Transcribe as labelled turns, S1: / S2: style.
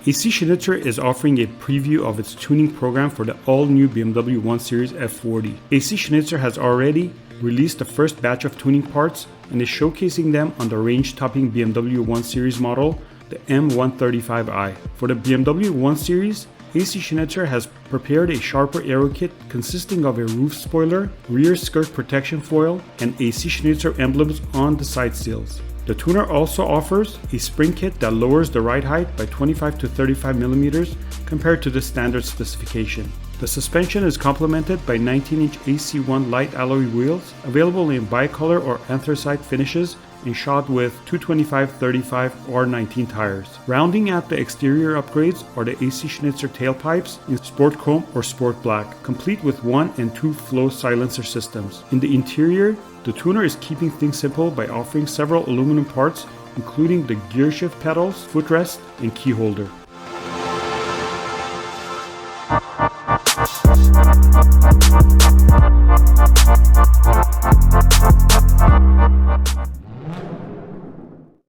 S1: AC Schnitzer is offering a preview of its tuning program for the all-new BMW 1 Series F40. AC Schnitzer has already released the first batch of tuning parts and is showcasing them on the range-topping BMW 1 Series model, the M135i. For the BMW 1 Series, AC Schnitzer has prepared a sharper Aero Kit consisting of a roof spoiler, rear skirt protection foil, and AC Schnitzer emblems on the side seals. The tuner also offers a spring kit that lowers the ride height by 25 to 35 millimeters compared to the standard specification. The suspension is complemented by 19-inch AC1 light alloy wheels available in bicolor or anthracite finishes and shod with 225/35 R19 tires. Rounding out the exterior upgrades are the AC Schnitzer tailpipes in Sport Chrome or Sport Black, complete with 1 and 2 flow silencer systems. In the interior, the tuner is keeping things simple by offering several aluminum parts, including the gear shift pedals, footrest, and key holder.